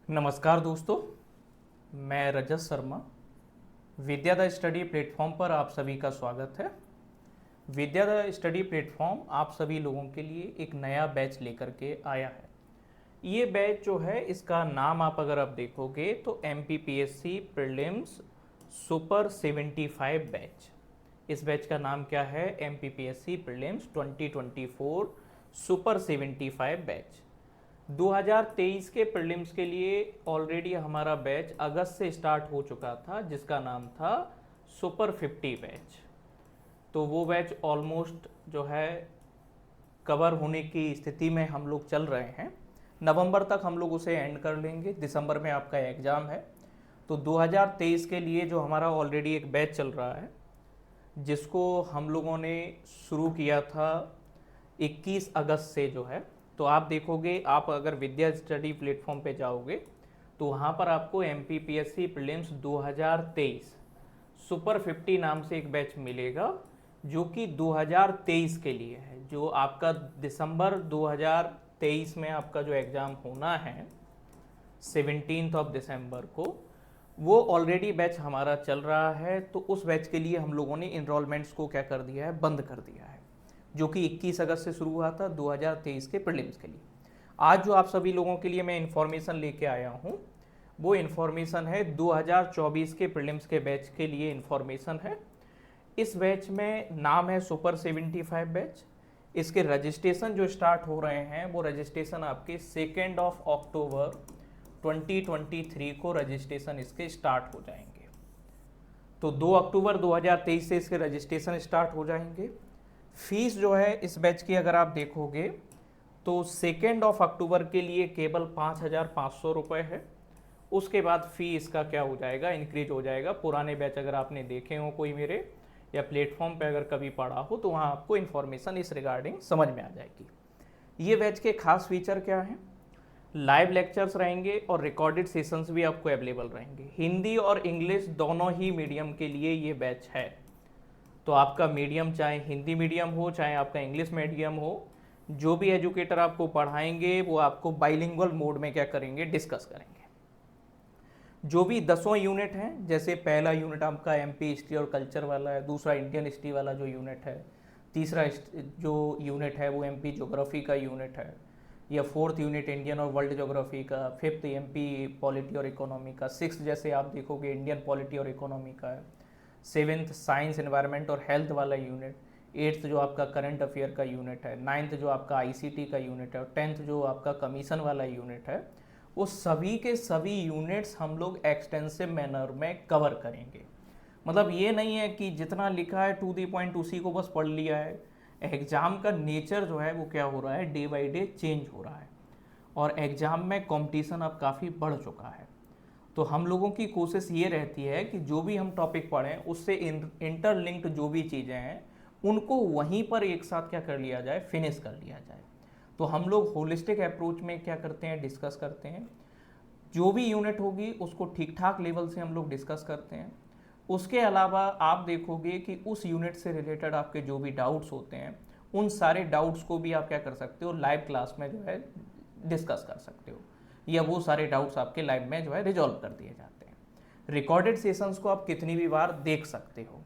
नमस्कार दोस्तों, मैं रजत शर्मा। विद्या द स्टडी प्लेटफॉर्म पर आप सभी का स्वागत है। विद्या द स्टडी प्लेटफॉर्म आप सभी लोगों के लिए एक नया बैच लेकर के आया है। ये बैच जो है, इसका नाम आप अगर आप देखोगे तो MPPSC प्रीलिम्स सुपर 75 बैच। इस बैच का नाम क्या है? MPPSC prelims 2024 super 75 batch. 2023 के प्रीलिम्स के लिए ऑलरेडी हमारा बैच अगस्त से स्टार्ट हो चुका था, जिसका नाम था सुपर 50 बैच। तो वो बैच ऑलमोस्ट जो है कवर होने की स्थिति में हम लोग चल रहे हैं। नवंबर तक हम लोग उसे एंड कर लेंगे। दिसंबर में आपका एग्ज़ाम है। तो 2023 के लिए जो हमारा ऑलरेडी एक बैच चल रहा है, जिसको हम लोगों ने शुरू किया था 21 अगस्त से जो है, तो आप देखोगे, आप अगर विद्या स्टडी प्लेटफॉर्म पे जाओगे तो वहाँ पर आपको MPPSC प्रीलिम्स 2023 सुपर 50 नाम से एक बैच मिलेगा, जो कि 2023 के लिए है। जो आपका दिसंबर 2023 में आपका जो एग्ज़ाम होना है 17 दिसंबर को, वो ऑलरेडी बैच हमारा चल रहा है। तो उस बैच के लिए हम लोगों ने इनरोलमेंट्स को क्या कर दिया है? बंद कर दिया है, जो कि 21 अगस्त से शुरू हुआ था 2023 के प्रीलिम्स के लिए। आज जो आप सभी लोगों के लिए मैं इन्फॉर्मेशन लेके आया हूँ, वो इन्फॉर्मेशन है 2024 के प्रीलिम्स के बैच के लिए इन्फॉर्मेशन है। इस बैच में नाम है सुपर 75 बैच। इसके रजिस्ट्रेशन जो स्टार्ट हो रहे हैं, वो रजिस्ट्रेशन आपके 2 अक्टूबर 2023 को रजिस्ट्रेशन इसके स्टार्ट हो जाएंगे। तो 2 अक्टूबर 2023 से इसके रजिस्ट्रेशन स्टार्ट हो जाएंगे। फीस जो है इस बैच की अगर आप देखोगे तो 2 अक्टूबर के लिए केवल 5,500 रुपये है। उसके बाद फी इसका क्या हो जाएगा? इंक्रीज हो जाएगा। पुराने बैच अगर आपने देखे हो कोई मेरे, या प्लेटफॉर्म पे अगर कभी पढ़ा हो, तो वहाँ आपको इन्फॉर्मेशन इस रिगार्डिंग समझ में आ जाएगी। ये बैच के खास फीचर क्या हैं? लाइव लेक्चर्स रहेंगे और रिकॉर्डेड सेशंस भी आपको अवेलेबल रहेंगे। हिंदी और इंग्लिश दोनों ही मीडियम के लिए ये बैच है। तो आपका मीडियम चाहे हिंदी मीडियम हो, चाहे आपका इंग्लिश मीडियम हो, जो भी एजुकेटर आपको पढ़ाएंगे वो आपको बाइलिंगुअल मोड में क्या करेंगे? डिस्कस करेंगे। जो भी 10 यूनिट हैं, जैसे पहला यूनिट आपका MP हिस्ट्री और कल्चर वाला है, दूसरा इंडियन हिस्ट्री वाला जो यूनिट है, तीसरा जो यूनिट है वो MP ज्योग्राफी का यूनिट है, या 4th यूनिट इंडियन और वर्ल्ड ज्योग्राफी का, 5th MP पॉलिटी और इकोनॉमी का, 6th जैसे आप देखोगे इंडियन पॉलिटी और इकोनॉमी का है, 7th साइंस एनवायरनमेंट और हेल्थ वाला यूनिट, 8th जो आपका करंट अफेयर का यूनिट है, 9th जो आपका ICT का यूनिट है, और 10th जो आपका कमीशन वाला यूनिट है, वो सभी के सभी यूनिट्स हम लोग एक्सटेंसिव मैनर में कवर करेंगे। मतलब ये नहीं है कि जितना लिखा है टू दी पॉइंट उसी को बस पढ़ लिया है। एग्ज़ाम का नेचर जो है वो क्या हो रहा है? डे बाई डे चेंज हो रहा है, और एग्ज़ाम में कंपटीशन अब काफ़ी बढ़ चुका है। तो हम लोगों की कोशिश ये रहती है कि जो भी हम टॉपिक पढ़ें, उससे इंटरलिंक्ड जो भी चीज़ें हैं, उनको वहीं पर एक साथ क्या कर लिया जाए? फिनिश कर लिया जाए। तो हम लोग होलिस्टिक अप्रोच में क्या करते हैं? डिस्कस करते हैं। जो भी यूनिट होगी उसको ठीक ठाक लेवल से हम लोग डिस्कस करते हैं। उसके अलावा आप देखोगे कि उस यूनिट से रिलेटेड आपके जो भी डाउट्स होते हैं, उन सारे डाउट्स को भी आप क्या कर सकते हो? लाइव क्लास में जो है डिस्कस कर सकते हो, या वो सारे डाउट्स आपके लाइव में जो है रिजॉल्व कर दिए जाते हैं। रिकॉर्डेड सेशंस को आप कितनी भी बार देख सकते हो,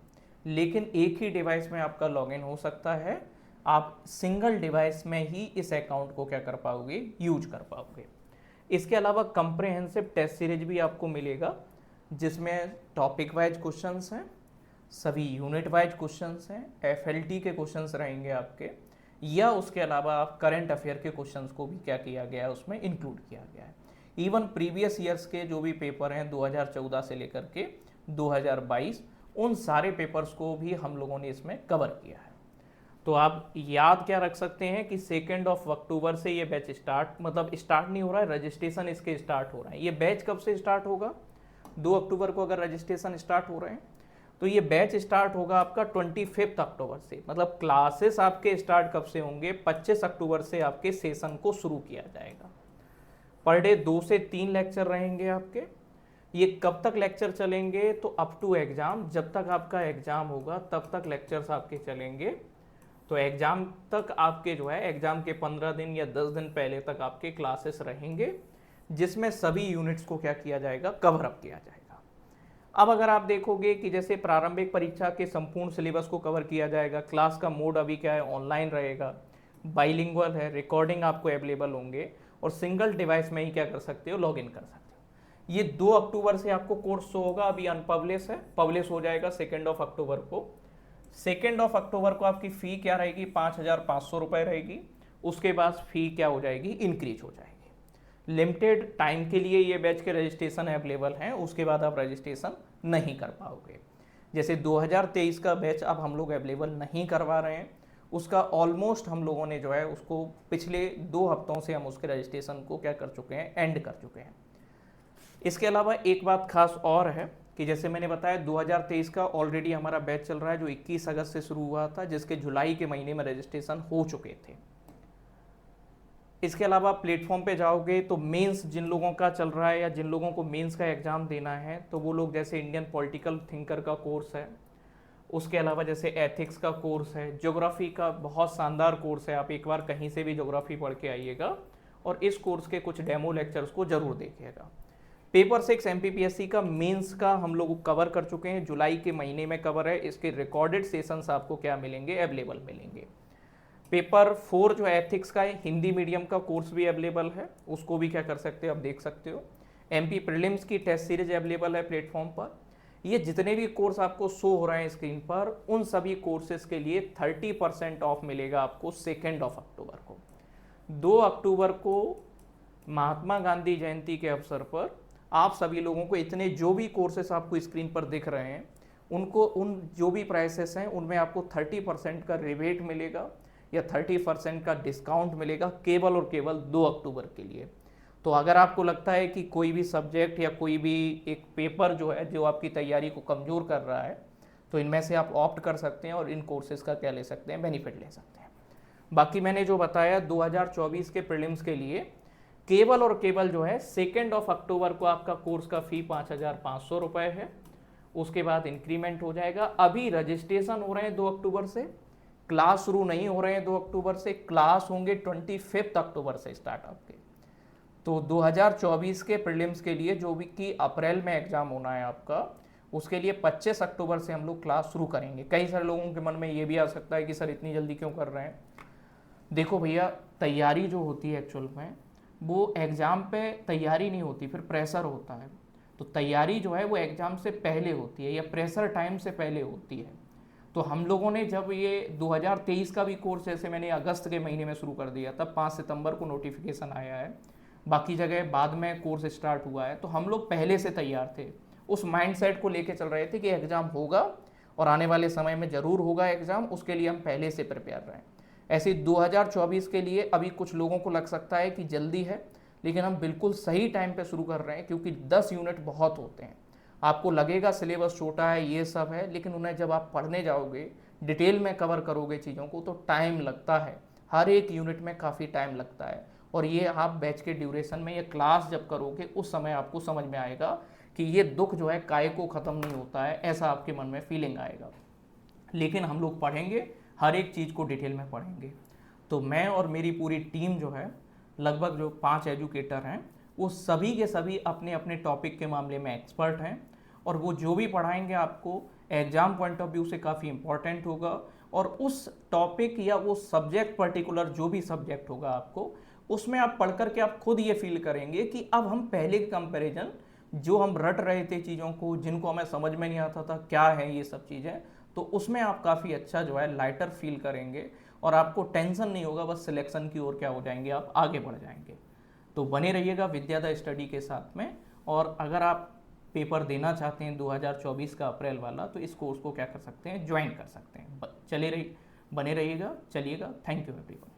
लेकिन एक ही डिवाइस में आपका लॉगिन हो सकता है। आप सिंगल डिवाइस में ही इस अकाउंट को क्या कर पाओगे? यूज कर पाओगे। इसके अलावा कंप्रेहेंसिव टेस्ट सीरीज भी आपको मिलेगा, जिसमें टॉपिक वाइज क्वेश्चंस हैं, सभी यूनिट वाइज क्वेश्चंस हैं, FLT के क्वेश्चंस रहेंगे आपके, या उसके अलावा आप करंट अफेयर के क्वेश्चंस को भी क्या किया गया है? उसमें इंक्लूड किया गया है। इवन प्रीवियस ईयर्स के जो भी पेपर हैं 2014 से लेकर के 2022, उन सारे पेपर्स को भी हम लोगों ने इसमें कवर किया है। तो आप याद क्या रख सकते हैं कि 2 अक्टूबर से ये बैच मतलब स्टार्ट नहीं हो रहा है, रजिस्ट्रेशन इसके स्टार्ट हो रहा है। ये बैच कब से स्टार्ट होगा? 2 अक्टूबर को अगर रजिस्ट्रेशन स्टार्ट हो रहे हैं, तो ये बैच स्टार्ट होगा आपका 25 अक्टूबर से। मतलब क्लासेस आपके स्टार्ट कब से होंगे? 25 अक्टूबर से आपके सेशन को शुरू किया जाएगा। पर डे 2 से 3 लेक्चर रहेंगे आपके। ये कब तक लेक्चर चलेंगे? तो अप टू एग्जाम, जब तक आपका एग्जाम होगा तब तक लेक्चर्स आपके चलेंगे। तो एग्जाम तक आपके जो है, एग्जाम के 15 दिन या 10 दिन पहले तक आपके क्लासेस रहेंगे। जिसमें सभी यूनिट्स को क्या किया जाएगा, कवर अप किया जाएगा। अब अगर आप देखोगे कि जैसे प्रारंभिक परीक्षा के संपूर्ण सिलेबस को कवर किया जाएगा, क्लास का मोड अभी क्या है, ऑनलाइन रहेगा, बाइलिंगुअल है, रिकॉर्डिंग आपको अवेलेबल होंगे और सिंगल डिवाइस में ही क्या कर सकते हो, लॉग इन कर सकते हो। ये 2 अक्टूबर से आपको कोर्स शो होगा, अभी अनपब्लिश है, पब्लिश हो जाएगा 2 अक्टूबर को। 2 अक्टूबर को आपकी फ़ी क्या रहेगी, 5,500 रुपये रहेगी। उसके बाद फ़ी क्या हो जाएगी, इंक्रीज हो जाएगी। लिमिटेड टाइम के लिए ये बैच के रजिस्ट्रेशन अवेलेबल हैं, उसके बाद आप रजिस्ट्रेशन नहीं कर पाओगे। जैसे 2023 का बैच अब हम लोग अवेलेबल नहीं करवा रहे हैं, उसका ऑलमोस्ट हम लोगों ने जो है उसको पिछले 2 हफ्तों से हम उसके रजिस्ट्रेशन को क्या कर चुके हैं, एंड कर चुके हैं। इसके अलावा एक बात खास और है कि जैसे मैंने बताया 2023 का ऑलरेडी हमारा बैच चल रहा है जो 21 अगस्त से शुरू हुआ था, जिसके जुलाई के महीने में रजिस्ट्रेशन हो चुके थे। इसके अलावा प्लेटफॉर्म पे जाओगे तो मेंस जिन लोगों का चल रहा है या जिन लोगों को मेंस का एग्ज़ाम देना है, तो वो लोग जैसे इंडियन पॉलिटिकल थिंकर का कोर्स है, उसके अलावा जैसे एथिक्स का कोर्स है, ज्योग्राफी का बहुत शानदार कोर्स है, आप एक बार कहीं से भी ज्योग्राफी पढ़ के आइएगा और इस कोर्स के कुछ डेमो लेक्चर्स को जरूर देखिएगा। पेपर 6 MPPSC का मेंस का हम लोग कवर कर चुके हैं, जुलाई के महीने में कवर है, इसके रिकॉर्डेड सेशंस आपको क्या मिलेंगे, अवेलेबल मिलेंगे। पेपर 4 जो एथिक्स का है, हिंदी मीडियम का कोर्स भी अवेलेबल है, उसको भी क्या कर सकते हो, आप देख सकते हो। MP प्रीलिम्स की टेस्ट सीरीज अवेलेबल है प्लेटफॉर्म पर। ये जितने भी कोर्स आपको शो हो रहे हैं स्क्रीन पर, उन सभी कोर्सेज के लिए 30% ऑफ मिलेगा आपको 2 अक्टूबर को। 2 अक्टूबर को महात्मा गांधी जयंती के अवसर पर आप सभी लोगों को इतने जो भी कोर्सेस आपको स्क्रीन पर दिख रहे हैं, उनको उन जो भी प्राइसेस हैं उनमें आपको 30% का रिबेट मिलेगा या 30% का डिस्काउंट मिलेगा, केवल और केवल 2 अक्टूबर के लिए। तो अगर आपको लगता है कि कोई भी सब्जेक्ट या कोई भी एक पेपर जो है जो आपकी तैयारी को कमज़ोर कर रहा है, तो इनमें से आप ऑप्ट कर सकते हैं और इन कोर्सेज का क्या ले सकते हैं, बेनिफिट ले सकते हैं। बाकी मैंने जो बताया 2024 के प्रीलिम्स के लिए केवल और केवल जो है 2 अक्टूबर को आपका कोर्स का फ़ी 5,500 रुपये है। उसके बाद इंक्रीमेंट हो जाएगा। अभी रजिस्ट्रेशन हो रहे हैं 2 अक्टूबर से, क्लास शुरू नहीं हो रहे हैं 2 अक्टूबर से, क्लास होंगे 25 अक्टूबर से स्टार्ट आपके। तो 2024 के प्रीलिम्स के लिए जो भी कि अप्रैल में एग्ज़ाम होना है आपका, उसके लिए 25 अक्टूबर से हम लोग क्लास शुरू करेंगे। कई सारे लोगों के मन में ये भी आ सकता है कि सर इतनी जल्दी क्यों कर रहे हैं। देखो भैया, तैयारी जो होती है एक्चुअल में वो एग्ज़ाम पे तैयारी नहीं होती, फिर प्रेशर होता है। तो तैयारी जो है वो एग्ज़ाम से पहले होती है या प्रेशर टाइम से पहले होती है। तो हम लोगों ने जब ये 2023 का भी कोर्स जैसे मैंने अगस्त के महीने में शुरू कर दिया, तब 5 सितंबर को नोटिफिकेशन आया है, बाकी जगह बाद में कोर्स स्टार्ट हुआ है। तो हम लोग पहले से तैयार थे, उस माइंडसेट को लेके चल रहे थे कि एग्ज़ाम होगा और आने वाले समय में ज़रूर होगा एग्ज़ाम, उसके लिए हम पहले से प्रिपेयर रहें। ऐसे 2024 के लिए अभी कुछ लोगों को लग सकता है कि जल्दी है, लेकिन हम बिल्कुल सही टाइम पे शुरू कर रहे हैं, क्योंकि 10 यूनिट बहुत होते हैं। आपको लगेगा सिलेबस छोटा है, ये सब है, लेकिन उन्हें जब आप पढ़ने जाओगे, डिटेल में कवर करोगे चीज़ों को, तो टाइम लगता है, हर एक यूनिट में काफ़ी टाइम लगता है। और ये आप बैच के ड्यूरेशन में, ये क्लास जब करोगे उस समय आपको समझ में आएगा कि ये दुख जो है काय को ख़त्म नहीं होता है, ऐसा आपके मन में फीलिंग आएगा। लेकिन हम लोग पढ़ेंगे, हर एक चीज़ को डिटेल में पढ़ेंगे। तो मैं और मेरी पूरी टीम जो है, लगभग जो 5 एजुकेटर हैं, वो सभी के सभी अपने अपने टॉपिक के मामले में एक्सपर्ट हैं, और वो जो भी पढ़ाएंगे आपको एग्ज़ाम पॉइंट ऑफ व्यू से काफ़ी इंपॉर्टेंट होगा। और उस टॉपिक या वो सब्जेक्ट पर्टिकुलर जो भी सब्जेक्ट होगा आपको, उसमें आप पढ़ कर के आप खुद ये फील करेंगे कि अब हम पहले के कंपैरिजन, जो हम रट रहे थे चीज़ों को, जिनको हमें समझ में नहीं आता था क्या है ये सब चीज़ें, तो उसमें आप काफ़ी अच्छा जो है लाइटर फील करेंगे और आपको टेंशन नहीं होगा, बस सिलेक्शन की ओर क्या हो जाएंगे, आप आगे बढ़ जाएंगे। तो बने रहिएगा विद्या द स्टडी के साथ में। और अगर आप पेपर देना चाहते हैं 2024 का अप्रैल वाला, तो इस कोर्स को क्या कर सकते हैं, ज्वाइन कर सकते हैं। बने रहिएगा, चलिएगा। Thank you everyone.